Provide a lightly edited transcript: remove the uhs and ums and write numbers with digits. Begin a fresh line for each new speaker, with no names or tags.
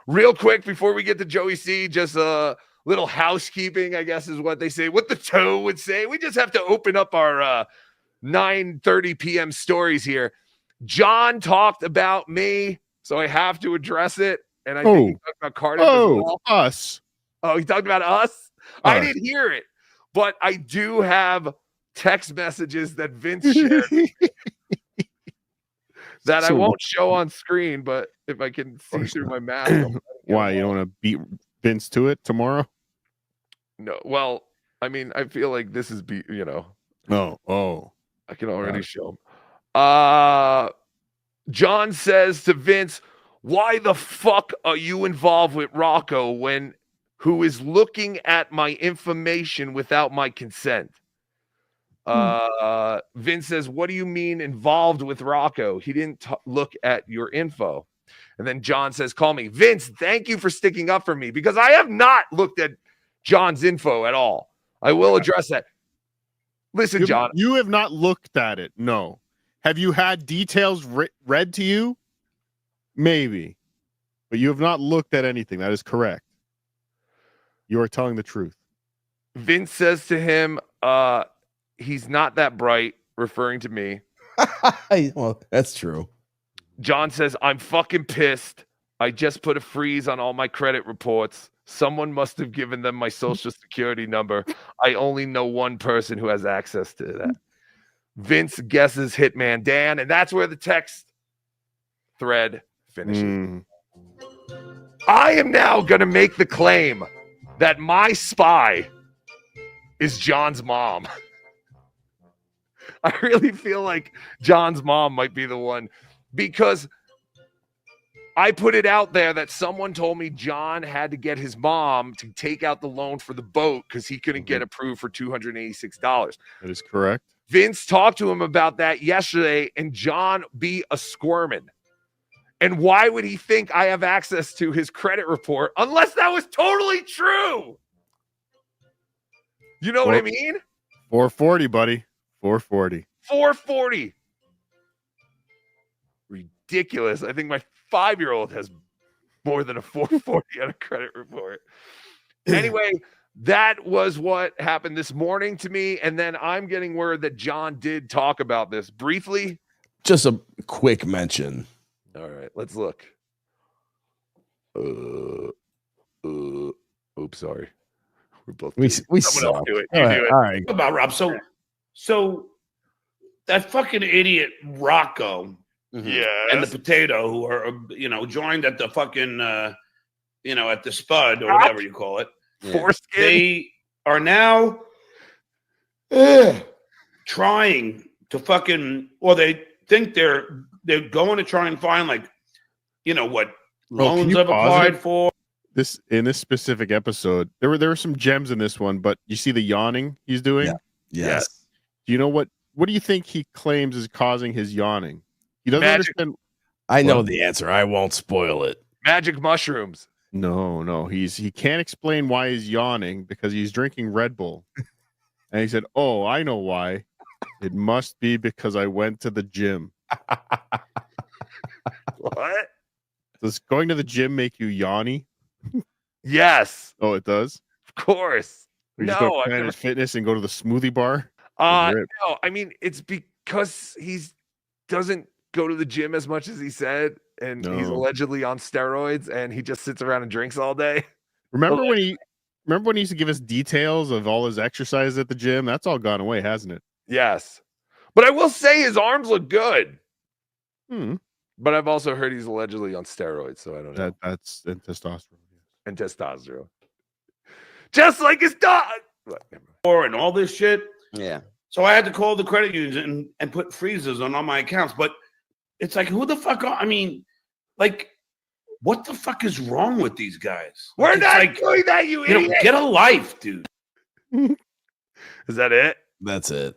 Real quick before we get to Joey C, just a little housekeeping, I guess is what they say. What the toe would say. We just have to open up our 9:30 p.m. stories here. Jon talked about me, so I have to address it. And I think he talked about Cardiff as well.
Us.
Oh, he talked about us? I didn't hear it, but I do have text messages that Vince shared that I won't show on screen, but if I can see through my mask.
Why? You don't want to beat Vince to it tomorrow?
No. Well, I mean, I feel like this is,
Oh.
I can already show him. Jon says to Vince, why the fuck are you involved with Rocco who is looking at my information without my consent? Vince says, what do you mean involved with Rocco? He didn't look at your info. And then Jon says, call me. Vince, thank you for sticking up for me because I have not looked at Jon's info at all. I will address that. Listen, Jon.
You have not looked at it. No. Have you had details read to you? Maybe. But you have not looked at anything. That is correct. You are telling the truth.
Vince says to him, he's not that bright, referring to me.
Well, that's true.
Jon says, I'm fucking pissed. I just put a freeze on all my credit reports. Someone must have given them my social security number. I only know one person who has access to that. Vince guesses Hitman Dan, and that's where the text thread finishes. I am now going to make the claim that my spy is Jon's mom. I really feel like Jon's mom might be the one because I put it out there that someone told me Jon had to get his mom to take out the loan for the boat because he couldn't get approved for $286.
That is correct.
Vince talked to him about that yesterday, and Jon be a squirmin'. And why would he think I have access to his credit report unless that was totally true? You know what I mean?
440, buddy. 440.
440. Ridiculous. I think my 5-year-old has more than a 440 on a credit report. Anyway, that was what happened this morning to me. And then I'm getting word that Jon did talk about this briefly.
Just a quick mention.
All right, let's look. Oops, sorry. We're both.
We saw
do it.
You do it. All right.
About Rob. So that fucking idiot Rocco, and the potato who are joined at the fucking at the Spud or whatever you call it.
Foreskin.
They are now trying to fucking, or they think they're going to try and find what loans I've applied for.
This in this specific episode, there were some gems in this one, but you see the yawning he's doing?
Yeah. Yes.
Do you know what do you think he claims is causing his yawning? He doesn't understand.
I know the answer. I won't spoil it.
Magic mushrooms.
No. He can't explain why he's yawning because he's drinking Red Bull. And he said, "Oh, I know why. It must be because I went to the gym."
What?
Does going to the gym make you yawny?
Yes.
Oh, it does?
Of course.
You just go to Planet Fitness and go to the smoothie bar?
No, I mean, it's because he doesn't go to the gym as much as he said, and he's allegedly on steroids, and he just sits around and drinks all day.
Remember when he used to give us details of all his exercise at the gym? That's all gone away, hasn't it?
Yes. But I will say his arms look good. But I've also heard he's allegedly on steroids, so I don't know.
That's and testosterone.
And testosterone. Just like his dog.
And all this shit.
Yeah.
So I had to call the credit union and put freezes on all my accounts. But it's like, who the fuck are, what the fuck is wrong with these guys?
We're not doing that, you idiot.
Get a life, dude.
Is that it?
That's it.